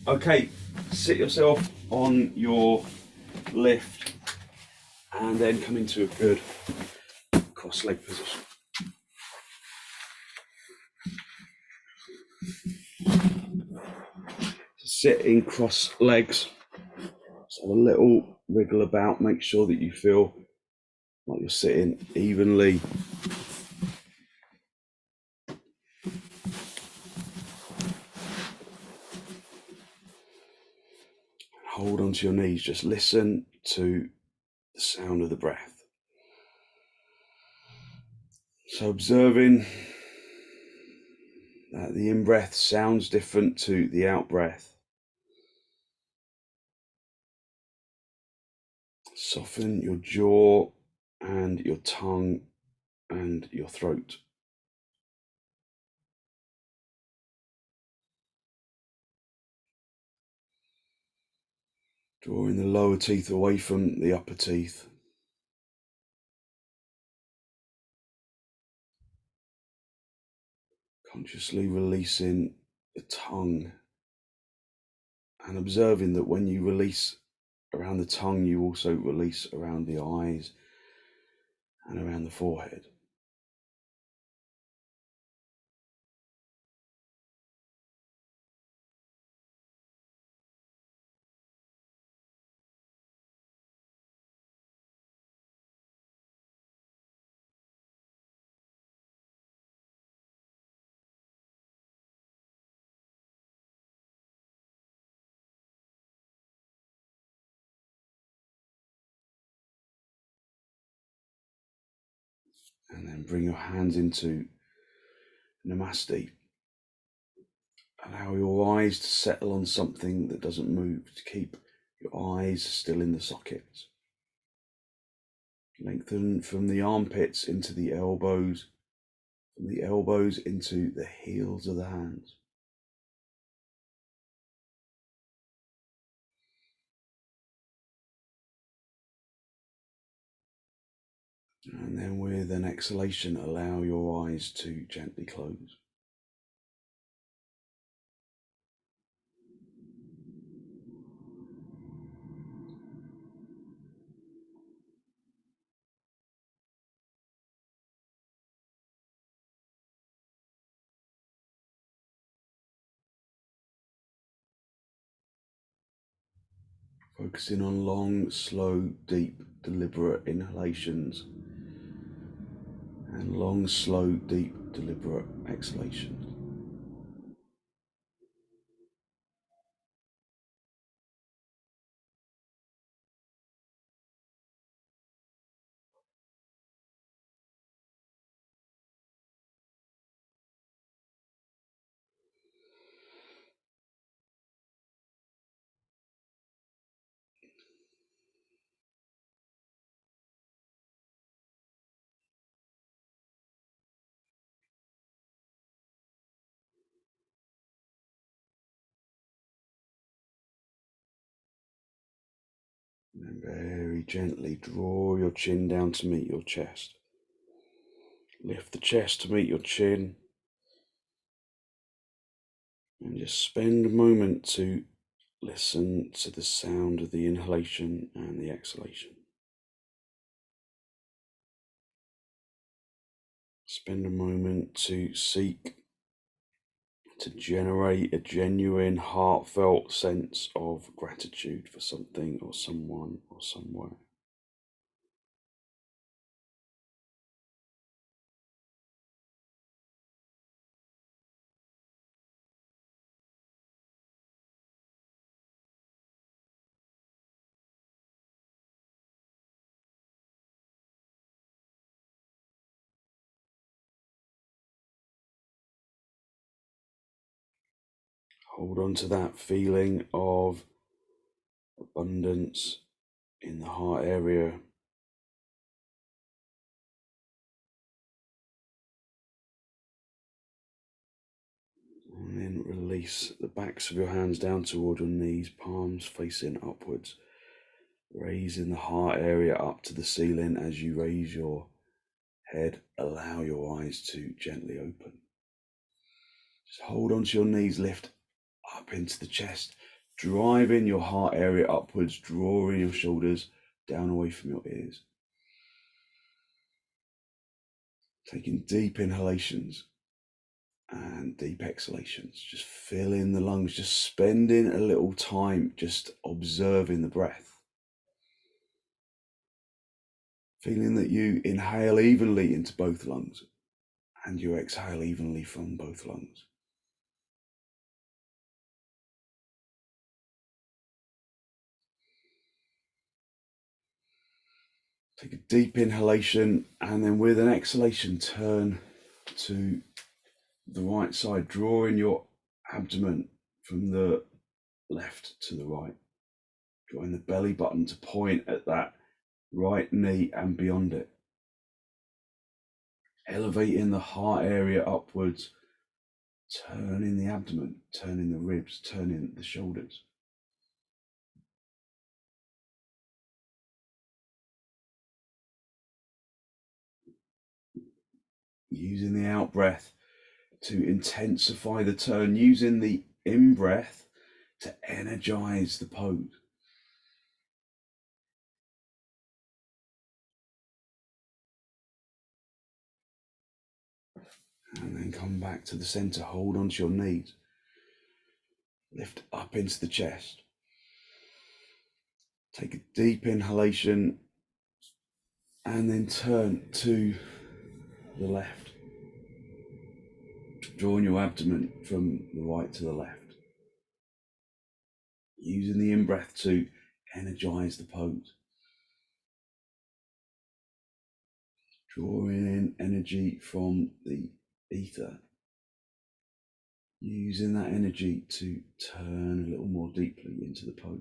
Okay, sit yourself on your lift and then come into a good cross-leg position. Sit in cross legs. So have a little wriggle about, make sure that you feel like you're sitting evenly. Hold onto your knees, just listen to the sound of the breath. So observing that the in-breath sounds different to the out-breath. Soften your jaw and your tongue and your throat. Drawing the lower teeth away from the upper teeth. Consciously releasing the tongue and observing that when you release around the tongue, you also release around the eyes and around the forehead. And then bring your hands into Namaste. Allow your eyes to settle on something that doesn't move, to keep your eyes still in the sockets. Lengthen from the armpits into the elbows, from the elbows into the heels of the hands. And then with an exhalation, allow your eyes to gently close. Focusing on long, slow, deep, deliberate inhalations and long, slow, deep, deliberate exhalations. And then very gently draw your chin down to meet your chest. Lift the chest to meet your chin. And just spend a moment to listen to the sound of the inhalation and the exhalation. Spend a moment to seek to generate a genuine, heartfelt sense of gratitude for something or someone or somewhere. Hold on to that feeling of abundance in the heart area. And then release the backs of your hands down toward your knees, palms facing upwards. Raising the heart area up to the ceiling as you raise your head. Allow your eyes to gently open. Just hold onto your knees, lift up into the chest. driving your heart area upwards, drawing your shoulders down away from your ears. Taking deep inhalations and deep exhalations, just filling the lungs, just spending a little time just observing the breath. Feeling that you inhale evenly into both lungs and you exhale evenly from both lungs. Take a deep inhalation, and then with an exhalation, turn to the right side, drawing your abdomen from the left to the right, drawing the belly button to point at that right knee and beyond it. Elevating the heart area upwards, turning the abdomen, turning the ribs, turning the shoulders. Using the out breath to intensify the turn, using the in breath to energize the pose. And then come back to the center, hold onto your knees. Lift up into the chest. Take a deep inhalation and then turn to the left. Drawing your abdomen from the right to the left. Using the in-breath to energize the pose. Drawing in energy from the ether. Using that energy to turn a little more deeply into the pose.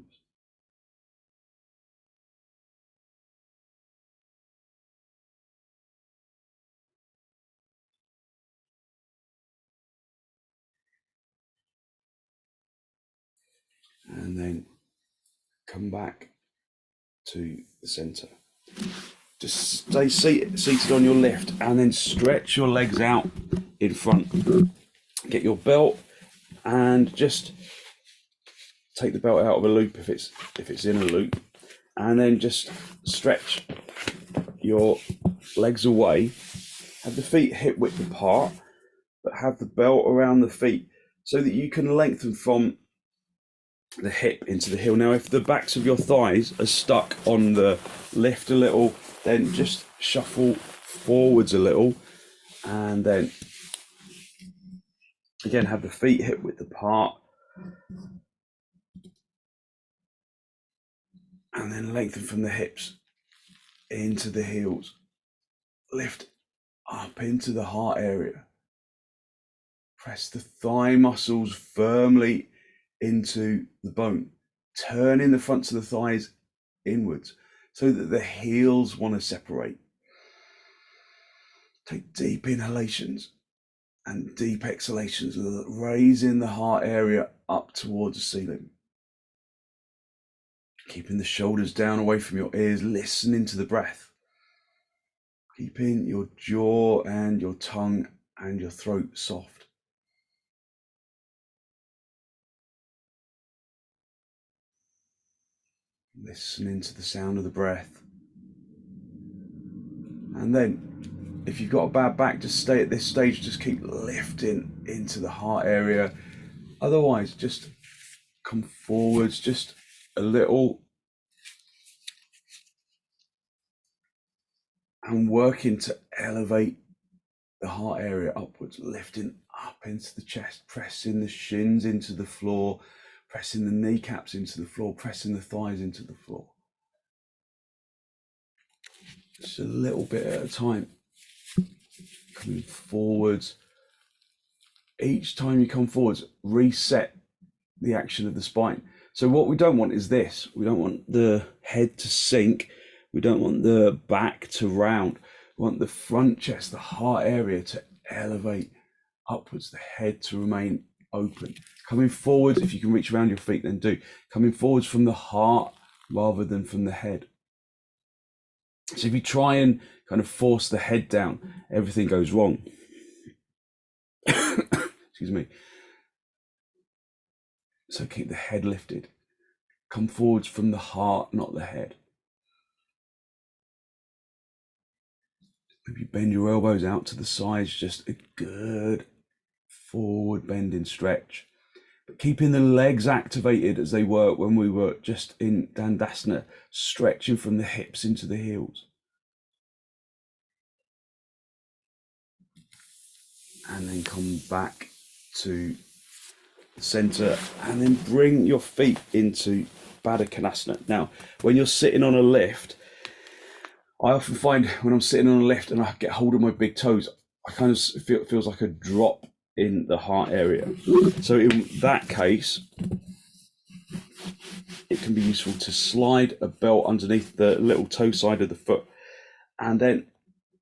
And then come back to the center. Just stay seated on your lift and then stretch your legs out in front. Get your belt and just take the belt out of a loop if it's in a loop, and then just stretch your legs away. Have the feet hip width apart, but have the belt around the feet so that you can lengthen from the hip into the heel. Now, if the backs of your thighs are stuck on the lift a little, then just shuffle forwards a little, and then again have the feet hip width apart, and then lengthen from the hips into the heels. Lift up into the heart area. Press the thigh muscles firmly into the bone, turning the fronts of the thighs inwards so that the heels want to separate. Take deep inhalations and deep exhalations, raising the heart area up towards the ceiling. Keeping the shoulders down away from your ears, listening to the breath. Keeping your jaw and your tongue and your throat soft. Listening to the sound of the breath. And then, if you've got a bad back, just stay at this stage, just keep lifting into the heart area. Otherwise, just come forwards just a little and working to elevate the heart area upwards, lifting up into the chest, pressing the shins into the floor, pressing the kneecaps into the floor, pressing the thighs into the floor. Just a little bit at a time. Coming forwards. Each time you come forwards, reset the action of the spine. So what we don't want is this. We don't want the head to sink. We don't want the back to round. We want the front chest, the heart area to elevate upwards, the head to remain open. Coming forwards, if you can reach around your feet, then do. Coming forwards from the heart rather than from the head. So if you try and kind of force the head down, everything goes wrong. Excuse me. So keep the head lifted. Come forwards from the heart, not the head. Maybe bend your elbows out to the sides, just a good forward bending stretch. But keeping the legs activated as they were when we were just in Dandasana, stretching from the hips into the heels. And then come back to the center and then bring your feet into padottanasana. Now, when you're sitting on a lift, I often find when I'm sitting on a lift and I get hold of my big toes, I kind of feel it feels like a drop in the heart area. So in that case, it can be useful to slide a belt underneath the little toe side of the foot and then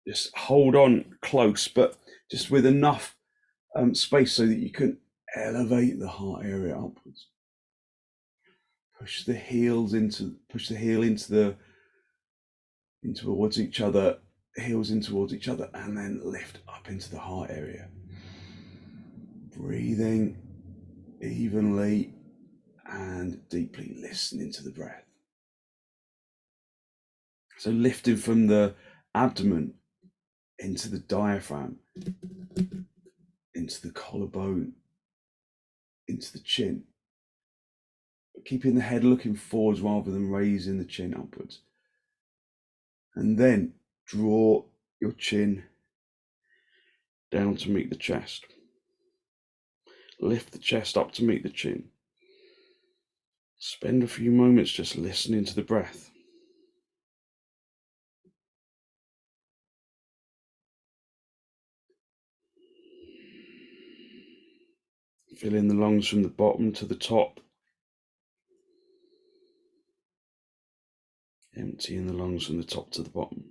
just hold on close, but just with enough space so that you can elevate the heart area upwards. Push the heel into towards each other, heels in towards each other, and then lift up into the heart area. Breathing evenly and deeply, listening to the breath. So lifting from the abdomen into the diaphragm, into the collarbone, into the chin. But keeping the head looking forwards rather than raising the chin upwards. And then draw your chin down to meet the chest. Lift the chest up to meet the chin. Spend a few moments just listening to the breath. Fill in the lungs from the bottom to the top. Emptying the lungs from the top to the bottom.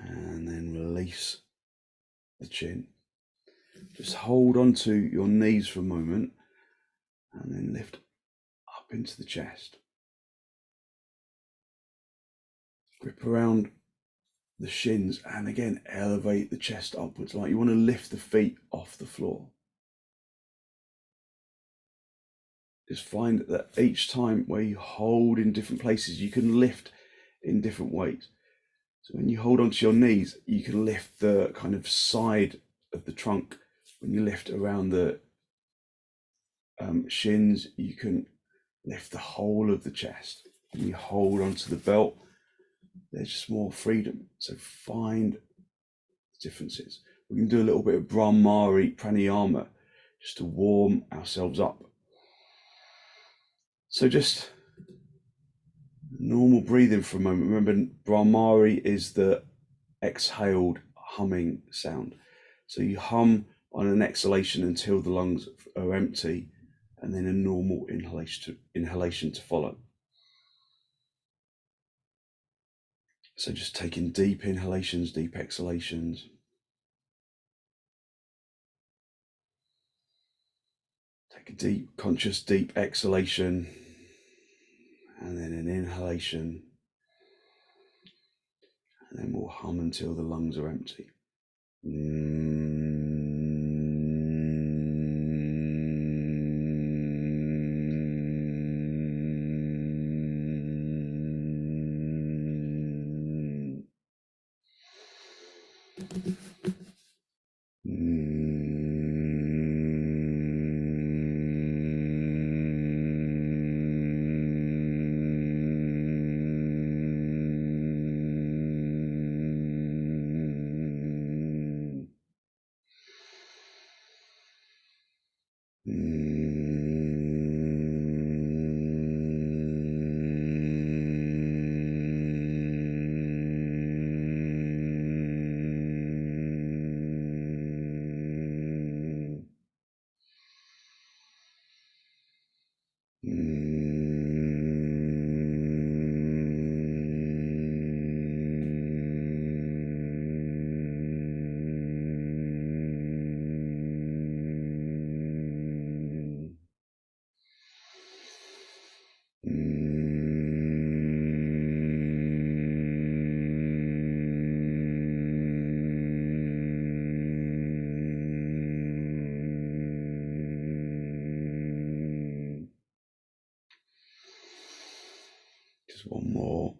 And then release the chin. Just hold onto your knees for a moment and then lift up into the chest. Grip around the shins and again elevate the chest upwards, like you want to lift the feet off the floor. Just find that each time where you hold in different places, you can lift in different ways. So when you hold onto your knees, you can lift the kind of side of the trunk. When you lift around the shins, you can lift the whole of the chest. When you hold onto the belt, there's just more freedom. So find the differences. We can do a little bit of brahmari, pranayama, just to warm ourselves up. So just normal breathing for a moment. Remember, brahmari is the exhaled humming sound. So you hum on an exhalation until the lungs are empty, and then a normal inhalation to follow. So just taking deep inhalations, deep exhalations. Take a deep, conscious, deep exhalation, and then an inhalation. And then we'll hum until the lungs are empty. Just one more.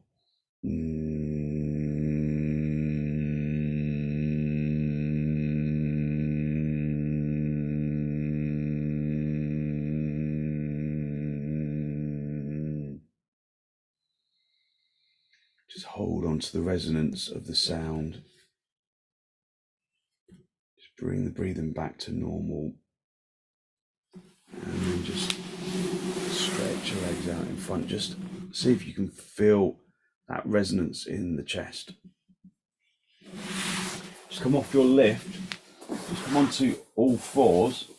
Just hold on to the resonance of the sound. Just bring the breathing back to normal. And then just stretch your legs out in front. Just see if you can feel that resonance in the chest. Just come off your lift. Just come onto all fours.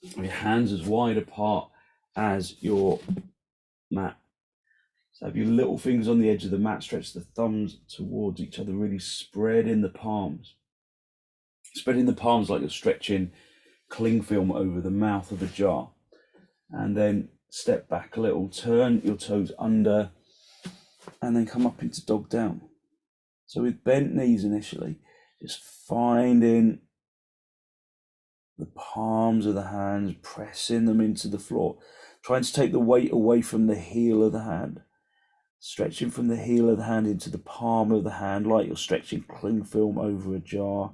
Your hands as wide apart as your mat. So have your little fingers on the edge of the mat, stretch the thumbs towards each other, really spread in the palms. Spreading the palms like you're stretching cling film over the mouth of a jar. And then step back a little, turn your toes under, and then come up into dog down. So with bent knees initially, just finding the palms of the hands, pressing them into the floor, trying to take the weight away from the heel of the hand. Stretching from the heel of the hand into the palm of the hand, like you're stretching cling film over a jar.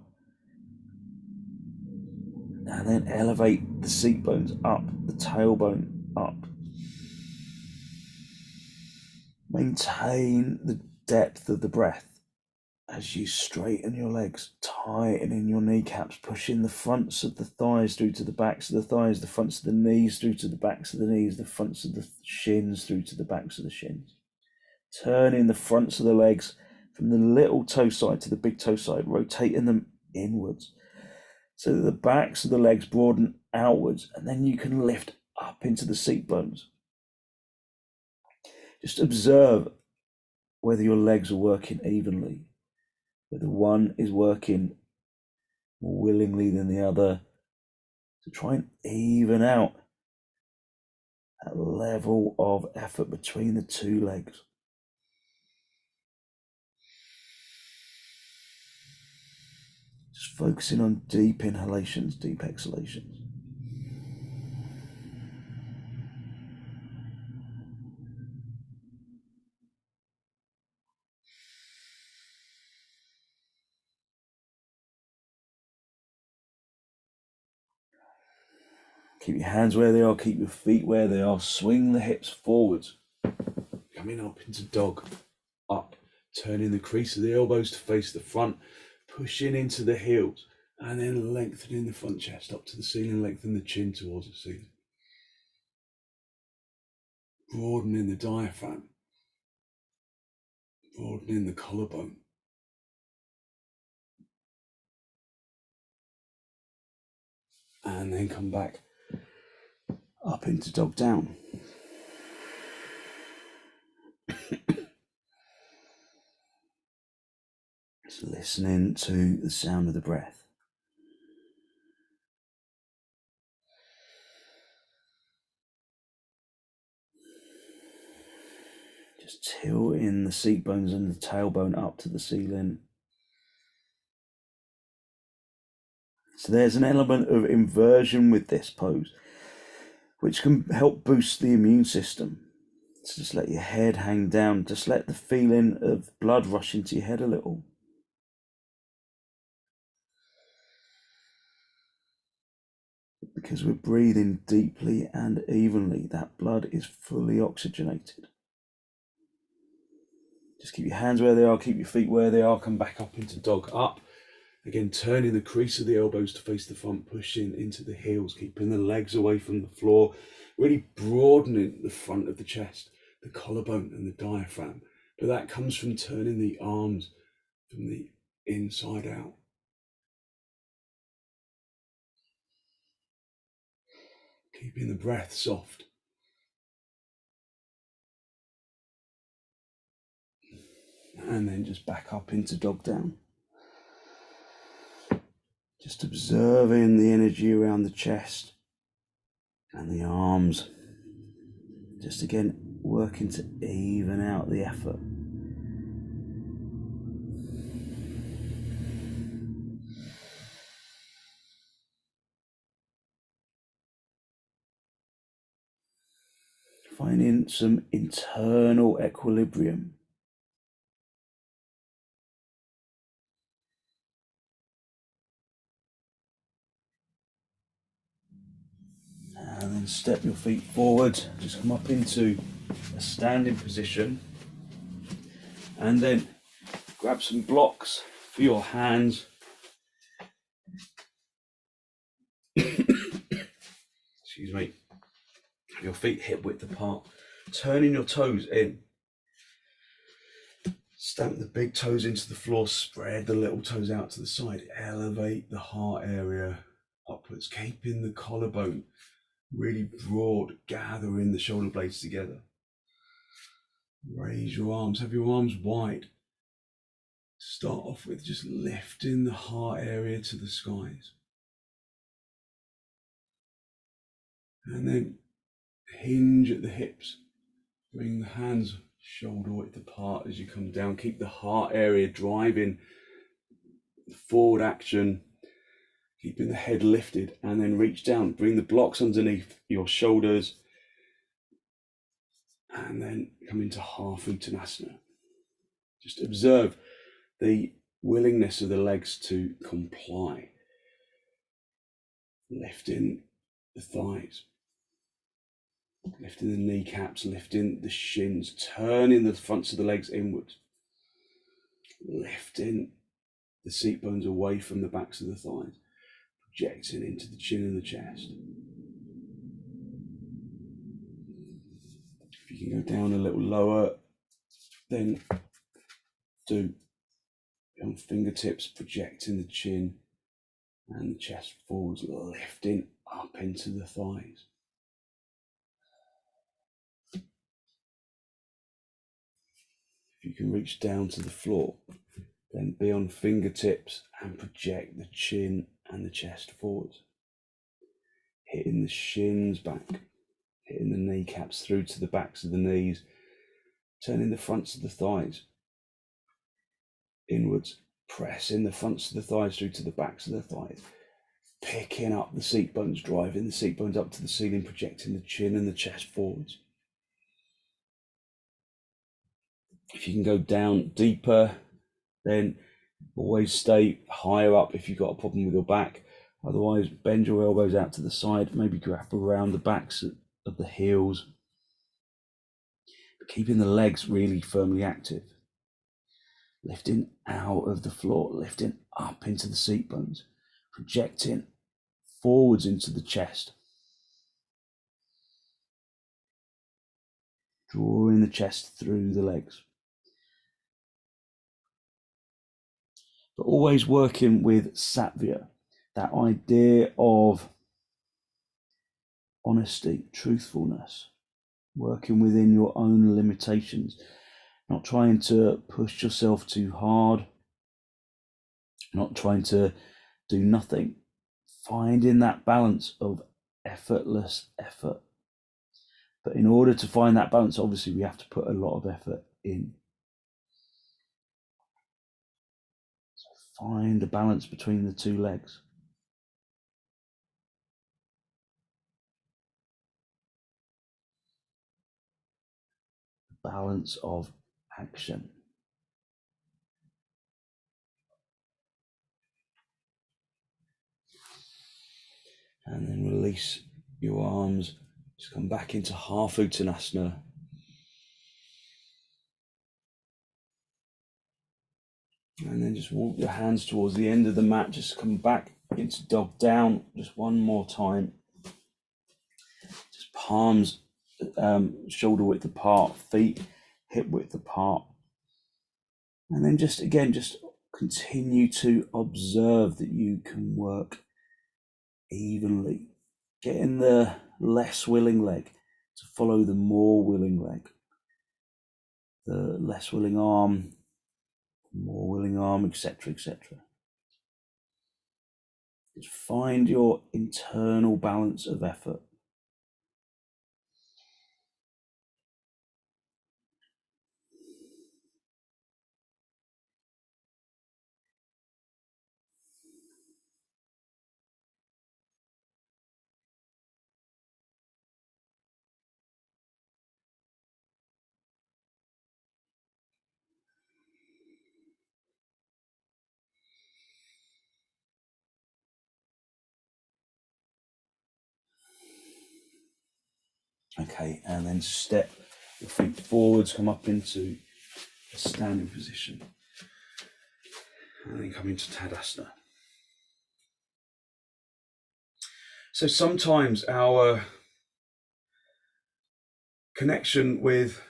And then elevate the seat bones up, the tailbone up. Maintain the depth of the breath as you straighten your legs, tightening your kneecaps, pushing the fronts of the thighs through to the backs of the thighs, the fronts of the knees through to the backs of the knees, the fronts of the shins through to the backs of the shins. Turning the fronts of the legs from the little toe side to the big toe side, rotating them inwards so that the backs of the legs broaden outwards, and then you can lift up into the seat bones. Just observe whether your legs are working evenly, whether one is working more willingly than the other, to try and even out that level of effort between the two legs. Just focusing on deep inhalations, deep exhalations. Keep your hands where they are, keep your feet where they are. Swing the hips forwards. Coming up into dog, up. Turning the crease of the elbows to face the front. Pushing into the heels. And then lengthening the front chest up to the ceiling. Lengthen the chin towards the ceiling. Broadening the diaphragm. Broadening the collarbone. And then come back up into dog down. Just listening to the sound of the breath. Just tilting the seat bones and the tailbone up to the ceiling. So there's an element of inversion with this pose, which can help boost the immune system. So just let your head hang down. Just let the feeling of blood rush into your head a little. Because we're breathing deeply and evenly, that blood is fully oxygenated. Just keep your hands where they are, keep your feet where they are, come back up into dog up. Again, turning the crease of the elbows to face the front, pushing into the heels, keeping the legs away from the floor, really broadening the front of the chest, the collarbone and the diaphragm. But that comes from turning the arms from the inside out. Keeping the breath soft. And then just back up into dog down. Just observing the energy around the chest and the arms. Just again, working to even out the effort. finding some internal equilibrium. And then step your feet forward, just come up into a standing position, and then grab some blocks for your hands. Excuse me. Your feet hip width apart, turning your toes in. Stamp the big toes into the floor, spread the little toes out to the side, elevate the heart area upwards, keeping the collarbone really broad, gathering the shoulder blades together. Raise your arms, have your arms wide. Start off with just lifting the heart area to the skies. And then hinge at the hips. Bring the hands shoulder width apart as you come down. Keep the heart area driving forward action, keeping the head lifted, and then reach down. Bring the blocks underneath your shoulders, and then come into half uttanasana. Just observe the willingness of the legs to comply. Lifting the thighs, lifting the kneecaps, lifting the shins, turning the fronts of the legs inwards, lifting the seat bones away from the backs of the thighs, projecting into the chin and the chest. If you can go down a little lower, then do on fingertips, projecting the chin and the chest forwards, lifting up into the thighs. If you can reach down to the floor, then be on fingertips and project the chin and the chest forwards. Hitting the shins back, hitting the kneecaps through to the backs of the knees, turning the fronts of the thighs inwards, pressing the fronts of the thighs through to the backs of the thighs, picking up the seat bones, driving the seat bones up to the ceiling, projecting the chin and the chest forwards. If you can go down deeper, then always stay higher up if you've got a problem with your back. Otherwise, bend your elbows out to the side, maybe grab around the backs of the heels, but keeping the legs really firmly active. Lifting out of the floor, lifting up into the seat bones, projecting forwards into the chest, drawing the chest through the legs. But always working with sattva, that idea of honesty, truthfulness, working within your own limitations, not trying to push yourself too hard, not trying to do nothing, finding that balance of effortless effort. But in order to find that balance, obviously we have to put a lot of effort in. So find the balance between the two legs. Balance of action. And then release your arms. Just come back into half uttanasana. And then just walk your hands towards the end of the mat. Just come back into dog down. Just one more time. Just palms shoulder width apart, feet hip width apart. And then just again, just continue to observe that you can work evenly. Getting the less willing leg to follow the more willing leg. The less willing arm, more willing arm, etc., etc. Just find your internal balance of effort. Okay, and then step your feet forwards, come up into a standing position, and then come into Tadasana. So sometimes our connection with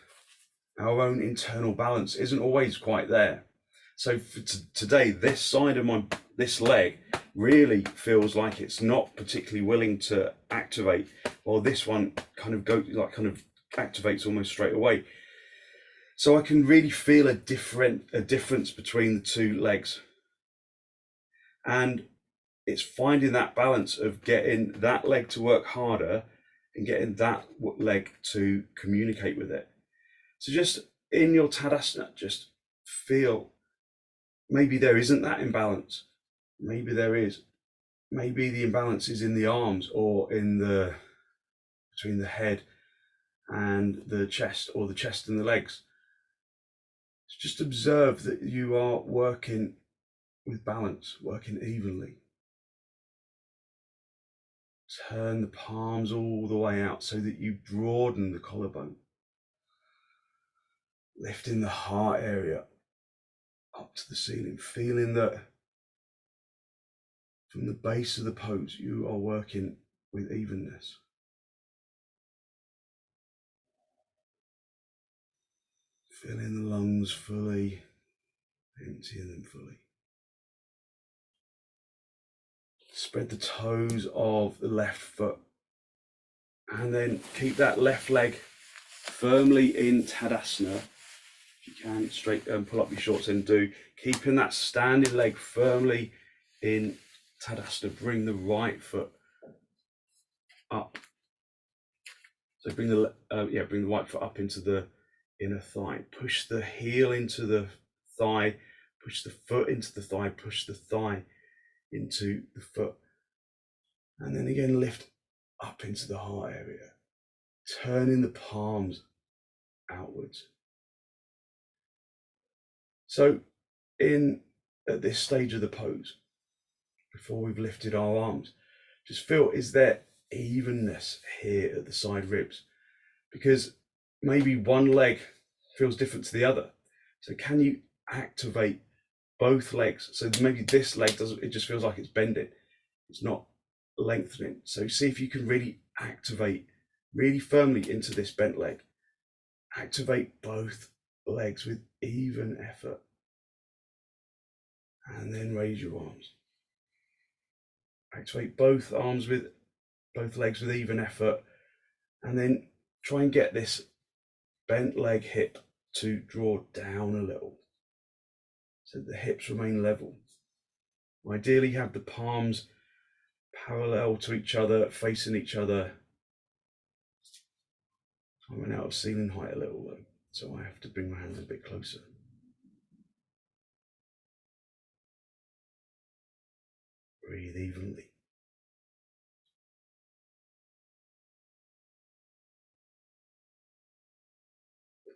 our own internal balance isn't always quite there. So for today, this side of this leg really feels like it's not particularly willing to activate, while this one kind of activates almost straight away. So I can really feel a difference between the two legs, and it's finding that balance of getting that leg to work harder and getting that leg to communicate with it. So just in your Tadasana, just feel, maybe there isn't that imbalance. Maybe there is. Maybe the imbalance is in the arms, or in between the head and the chest, or the chest and the legs. Just observe that you are working with balance, working evenly. Turn the palms all the way out so that you broaden the collarbone. Lifting the heart area up to the ceiling, feeling that from the base of the pose you are working with evenness. Filling the lungs fully, emptying them fully. Spread the toes of the left foot, and then keep that left leg firmly in Tadasana. If you can, straight pull up your shorts and keeping that standing leg firmly in Tadasana. Bring the right foot up. So bring the right foot up into the inner thigh. Push the heel into the thigh. Push the foot into the thigh. Push the thigh into the foot. And then again, lift up into the heart area. Turning the palms outwards. So at this stage of the pose, before we've lifted our arms, just feel, is there evenness here at the side ribs? Because maybe one leg feels different to the other. So can you activate both legs? So maybe this leg it just feels like it's bending. It's not lengthening. So see if you can really activate really firmly into this bent leg. Activate both legs with even effort. And then raise your arms. Activate both legs with even effort. And then try and get this bent leg hip to draw down a little, so the hips remain level. Ideally, have the palms parallel to each other, facing each other. I went out of ceiling height a little though, so I have to bring my hands a bit closer. Breathe evenly.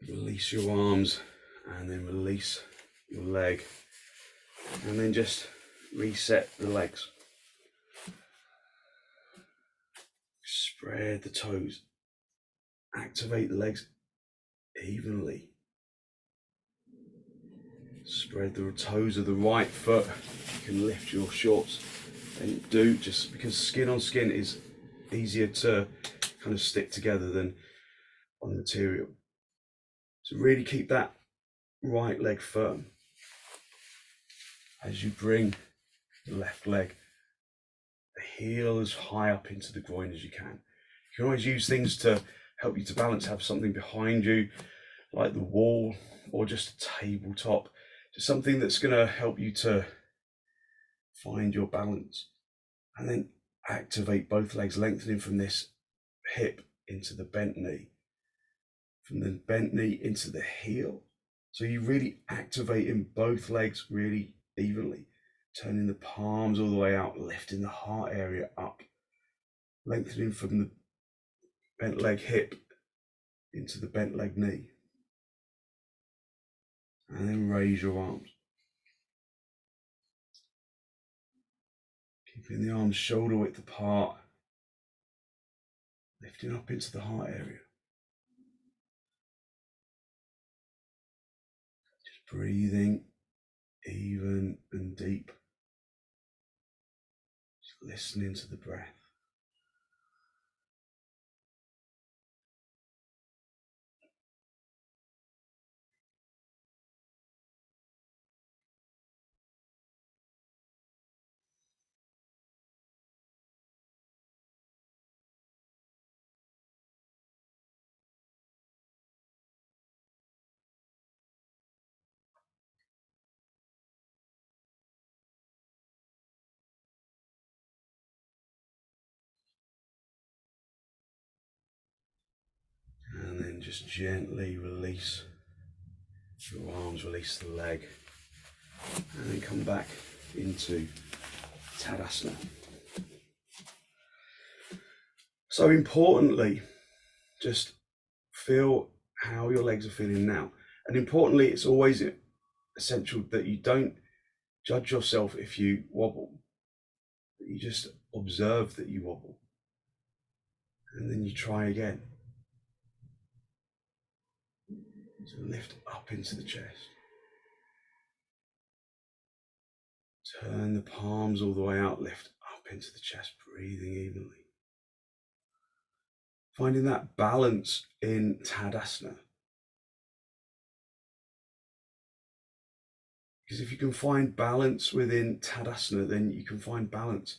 Release your arms, and then release your leg, and then just reset the legs. Spread the toes. Activate the legs evenly. Spread the toes of the right foot. You can lift your shorts, and just because skin on skin is easier to kind of stick together than on the material. So really keep that right leg firm as you bring the left leg, the heel as high up into the groin as you can. You can always use things to help you to balance, have something behind you like the wall or just a tabletop, just something that's going to help you to find your balance. And then activate both legs, lengthening from this hip into the bent knee, from the bent knee into the heel. So you really activating both legs really evenly, turning the palms all the way out, lifting the heart area up, lengthening from the bent leg hip into the bent leg knee. And then raise your arms. Keeping the arms shoulder width apart. lifting up into the heart area. Just breathing even and deep. Just listening to the breath. And then just gently release your arms, release the leg, and then come back into tadasana. So importantly, just feel how your legs are feeling now. And importantly, it's always essential that you don't judge yourself if you wobble. You just observe that you wobble. And then you try again. So lift up into the chest. Turn the palms all the way out, lift up into the chest, breathing evenly. Finding that balance in tadasana. Because if you can find balance within tadasana, then you can find balance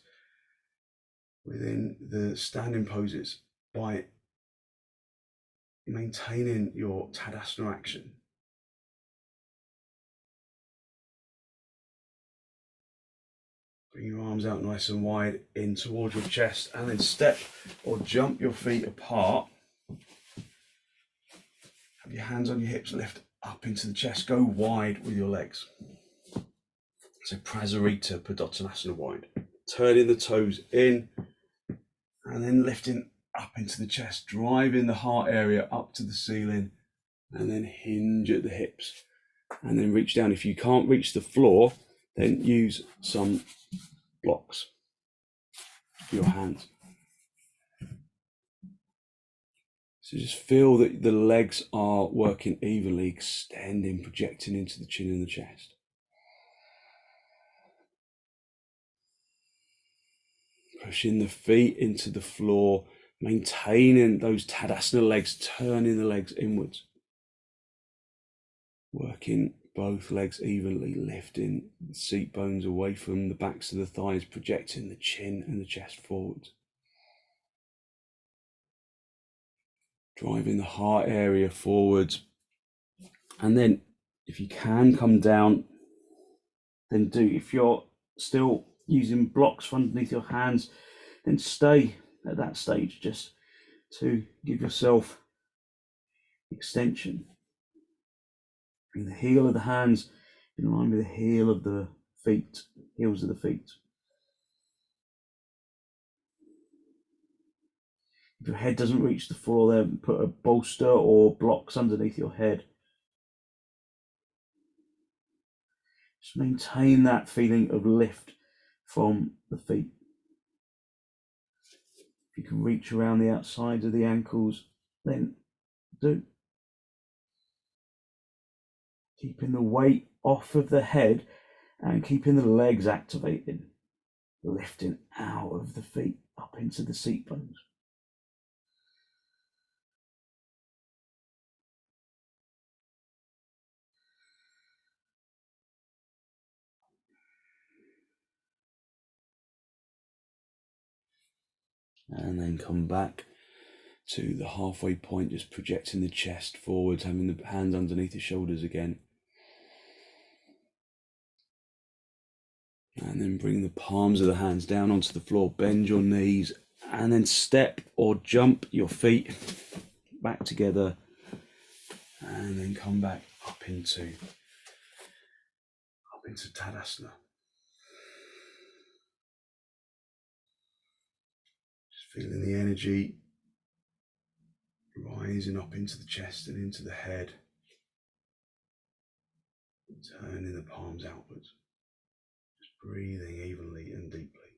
within the standing poses by maintaining your tadasana action. Bring your arms out nice and wide in towards your chest, and then step or jump your feet apart. Have your hands on your hips, lift up into the chest, go wide with your legs. So prasarita, padottanasana wide. Turning the toes in and then lifting up into the chest, driving the heart area up to the ceiling, and then hinge at the hips. And then reach down. If you can't reach the floor, then use some blocks for your hands. So just feel that the legs are working evenly, extending, projecting into the chin and the chest. Pushing the feet into the floor, maintaining those tadasana legs, turning the legs inwards. Working both legs evenly, lifting the seat bones away from the backs of the thighs, projecting the chin and the chest forwards. Driving the heart area forwards. And then if you can come down, then do. If you're still using blocks for underneath your hands, then stay at that stage just to give yourself extension. Bring the heel of the hands in line with the heel of the feet, heels of the feet. If your head doesn't reach the floor, then put a bolster or blocks underneath your head. Just maintain that feeling of lift from the feet. If you can reach around the outsides of the ankles, then do. Keeping the weight off of the head and keeping the legs activated. Lifting out of the feet up into the seat bones. And then come back to the halfway point, just projecting the chest forwards, having the hands underneath the shoulders again. And then bring the palms of the hands down onto the floor, bend your knees, and then step or jump your feet back together, and then come back up into tadasana. Just feeling the energy rising up into the chest and into the head, turning the palms outwards, just breathing evenly and deeply.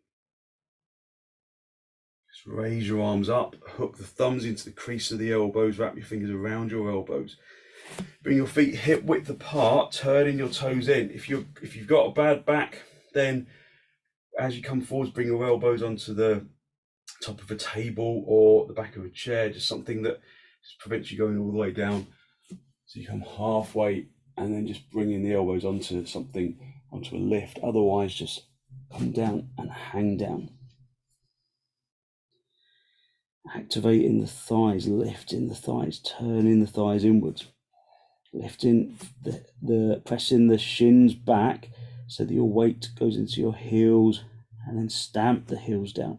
Just raise your arms up, hook the thumbs into the crease of the elbows, wrap your fingers around your elbows. Bring your feet hip width apart, turning your toes in. If you've got a bad back, then as you come forwards, bring your elbows onto the top of a table or the back of a chair, just something that just prevents you going all the way down. So you come halfway and then just bringing the elbows onto something, onto a lift. Otherwise, just come down and hang down. Activating the thighs, lifting the thighs, turning the thighs inwards. Lifting pressing the shins back so that your weight goes into your heels, and then stamp the heels down.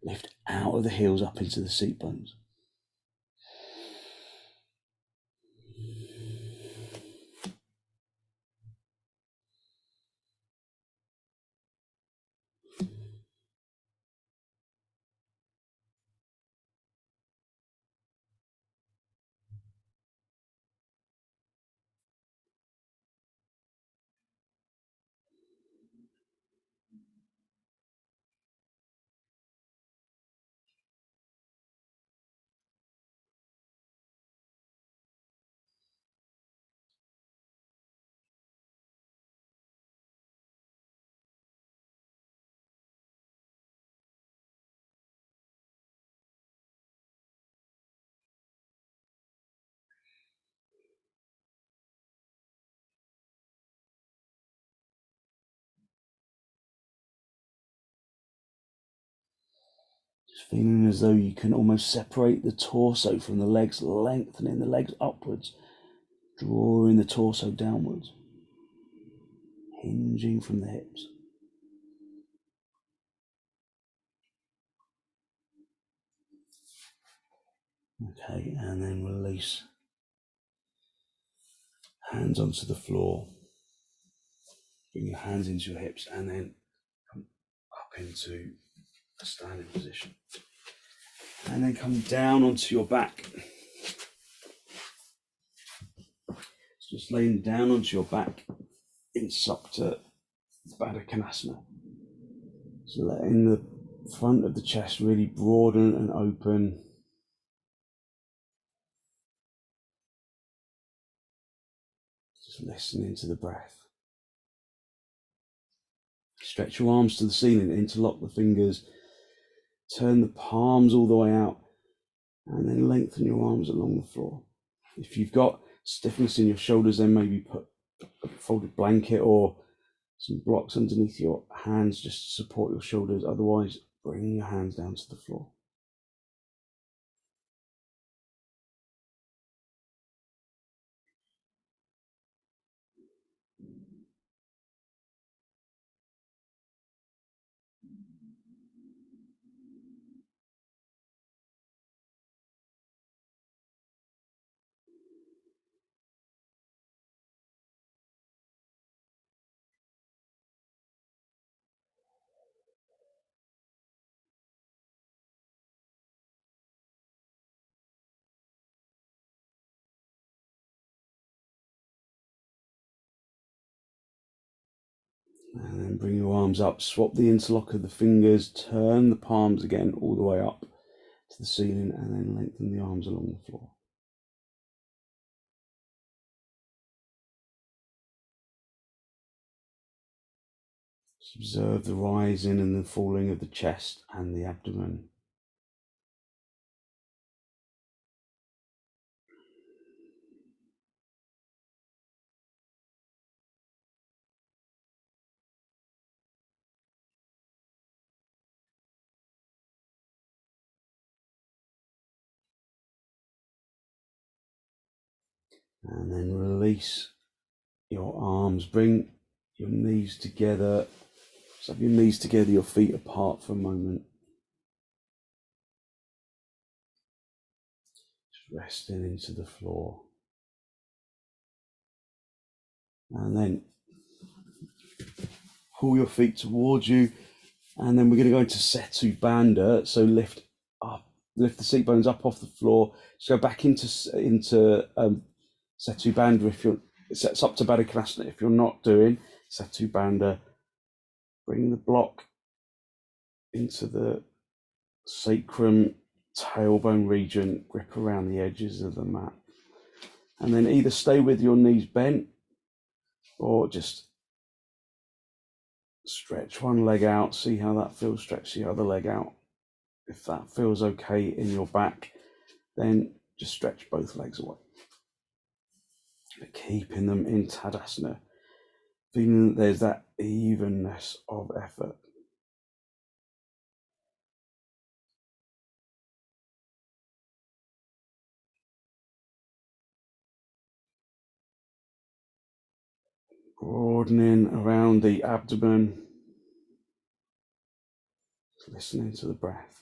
Lift out of the heels up into the seat bones. Just feeling as though you can almost separate the torso from the legs, lengthening the legs upwards, drawing the torso downwards, hinging from the hips. Okay, and then release. Hands onto the floor. Bring your hands into your hips and then come up into a standing position. And then come down onto your back. Just laying down onto your back in supta, konasnana. So letting the front of the chest really broaden and open. Just listening to the breath. Stretch your arms to the ceiling, interlock the fingers, turn the palms all the way out, and then lengthen your arms along the floor. If you've got stiffness in your shoulders, then maybe put a folded blanket or some blocks underneath your hands just to support your shoulders. Otherwise, bring your hands down to the floor. And then bring your arms up, swap the interlock of the fingers, turn the palms again all the way up to the ceiling, and then lengthen the arms along the floor. Just observe the rising and the falling of the chest and the abdomen. And then release your arms. Bring your knees together. Just have your knees together, your feet apart for a moment. Just resting into the floor. And then pull your feet towards you. And then we're going to go into setubandha. So lift the seat bones up off the floor. So go back into setubandha if you're supta konasnana. If you're not doing setubandha, bring the block into the sacrum, tailbone region, grip around the edges of the mat. And then either stay with your knees bent or just stretch one leg out, see how that feels, stretch the other leg out. If that feels okay in your back, then just stretch both legs away. But keeping them in tadasana, feeling that there's that evenness of effort. Broadening around the abdomen, listening to the breath.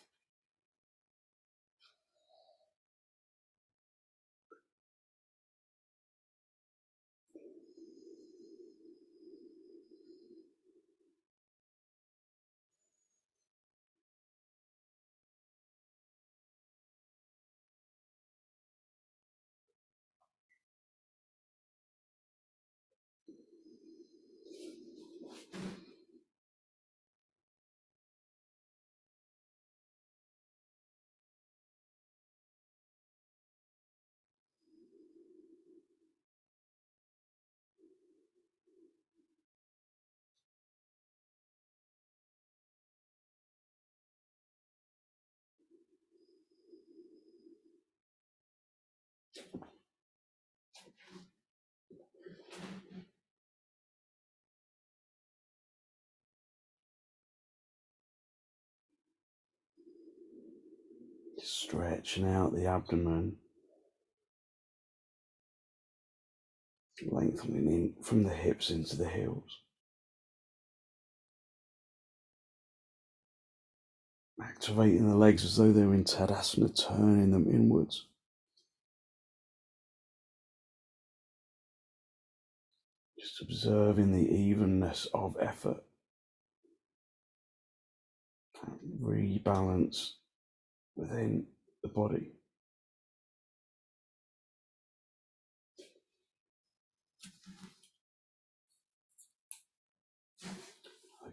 Stretching out the abdomen, lengthening in from the hips into the heels. Activating the legs as though they're in tadasana, turning them inwards. Just observing the evenness of effort. Rebalance within the body.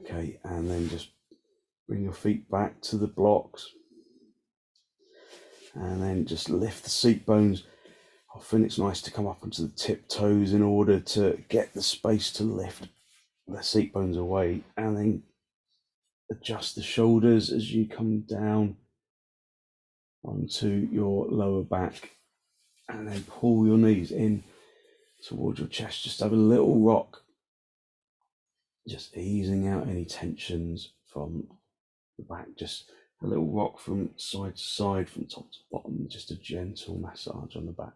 Okay, and then just bring your feet back to the blocks. And then just lift the seat bones. Often it's nice to come up onto the tiptoes in order to get the space to lift the seat bones away, and then adjust the shoulders as you come down onto your lower back, and then pull your knees in towards your chest. Just have a little rock, just easing out any tensions from the back. Just a little rock from side to side, from top to bottom, just a gentle massage on the back.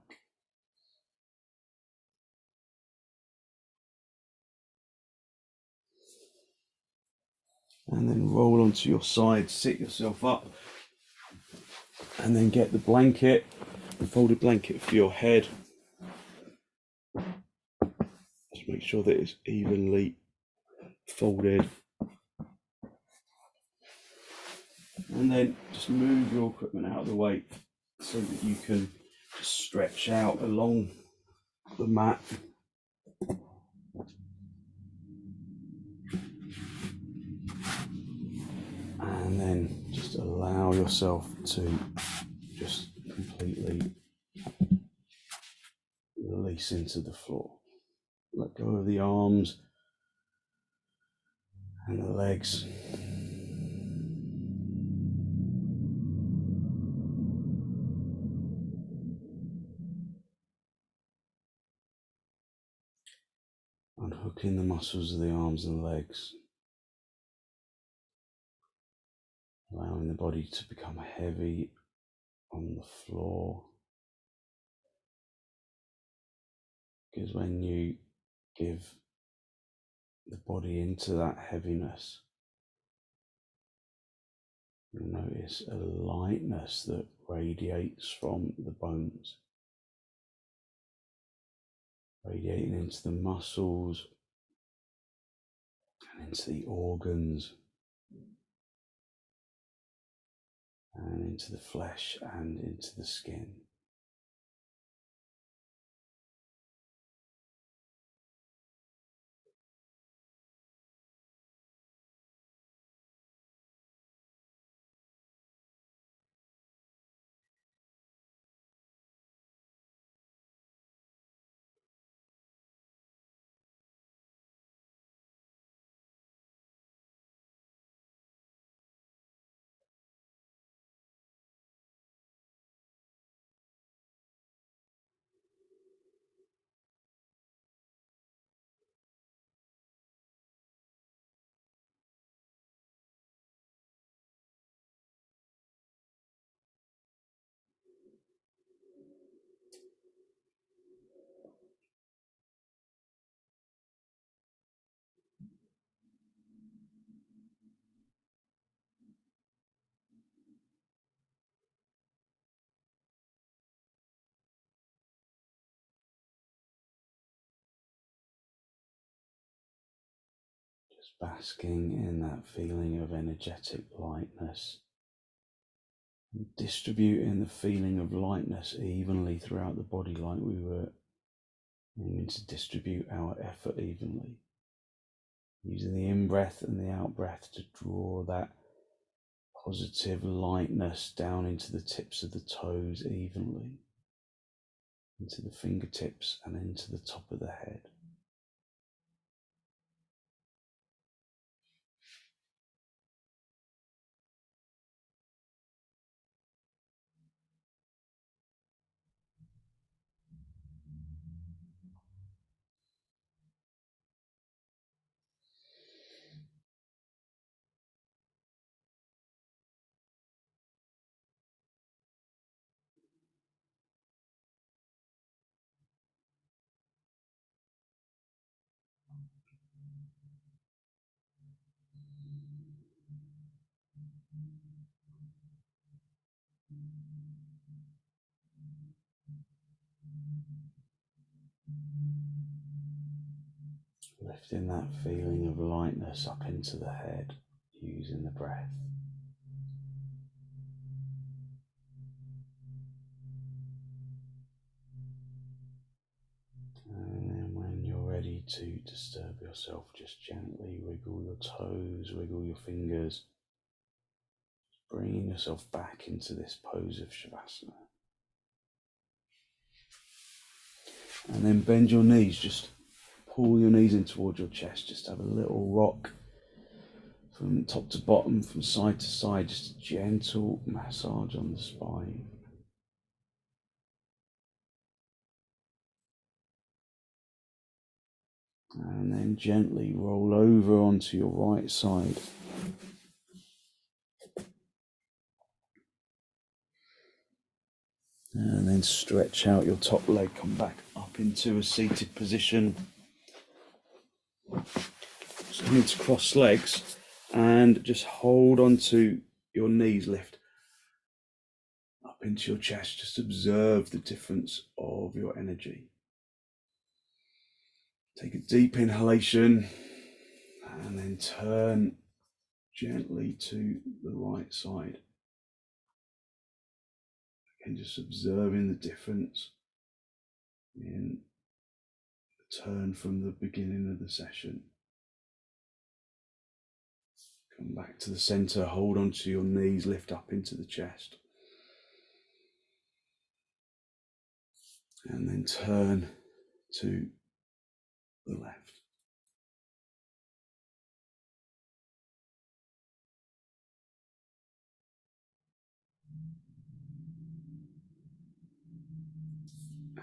And then roll onto your side, sit yourself up, and then get the blanket, the folded blanket for your head. Just make sure that it's evenly folded. And then just move your equipment out of the way so that you can just stretch out along the mat. And then just allow yourself to just completely release into the floor. Let go of the arms and the legs. Unhooking the muscles of the arms and legs. Allowing the body to become heavy on the floor. Because when you give the body into that heaviness, you'll notice a lightness that radiates from the bones, radiating into the muscles and into the organs and into the flesh and into the skin. basking in that feeling of energetic lightness, and distributing the feeling of lightness evenly throughout the body, like we were aiming to distribute our effort evenly, using the in-breath and the out-breath to draw that positive lightness down into the tips of the toes evenly, into the fingertips and into the top of the head. Lifting that feeling of lightness up into the head, using the breath. And then when you're ready to disturb yourself, just gently wiggle your toes, wiggle your fingers, bringing yourself back into this pose of shavasana. And then bend your knees, just pull your knees in towards your chest, just have a little rock from top to bottom, from side to side, just a gentle massage on the spine. And then gently roll over onto your right side. And then stretch out your top leg, come back up into a seated position. Starting to cross legs and just hold onto your knees, lift up into your chest. Just observe the difference of your energy. Take a deep inhalation and then turn gently to the right side. Again, just observing the difference in the turn from the beginning of the session. Come back to the center, hold onto your knees, lift up into the chest. And then turn to the left.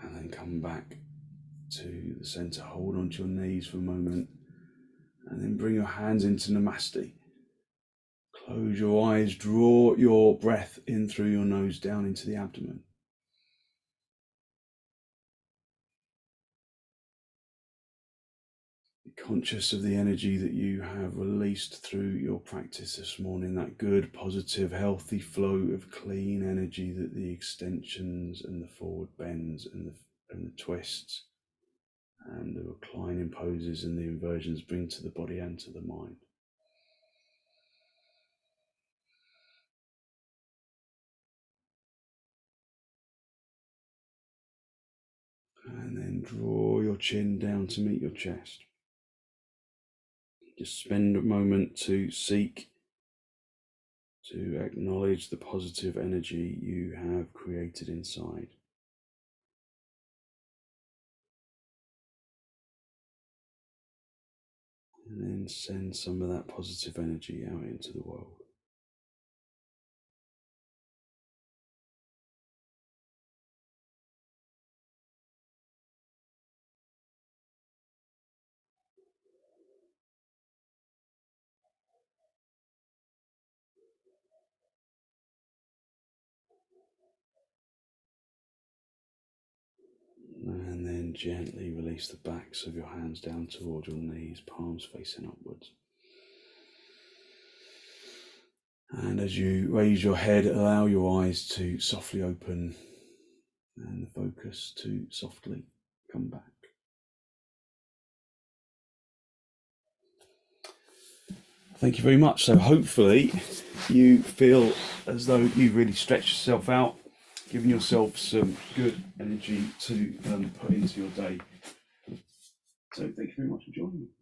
And then come back to the center, hold onto your knees for a moment, and then bring your hands into Namaste. Close your eyes, draw your breath in through your nose down into the abdomen. Be conscious of the energy that you have released through your practice this morning, that good, positive, healthy flow of clean energy that the extensions and the forward bends and the twists and the reclining poses and the inversions bring to the body and to the mind. And then draw your chin down to meet your chest. Just spend a moment to seek to acknowledge the positive energy you have created inside. And then send some of that positive energy out into the world. And then gently release the backs of your hands down toward your knees, palms facing upwards. And as you raise your head, allow your eyes to softly open and the focus to softly come back. Thank you very much. So hopefully you feel as though you've really stretched yourself out, giving yourself some good energy to put into your day. So thank you very much for joining me.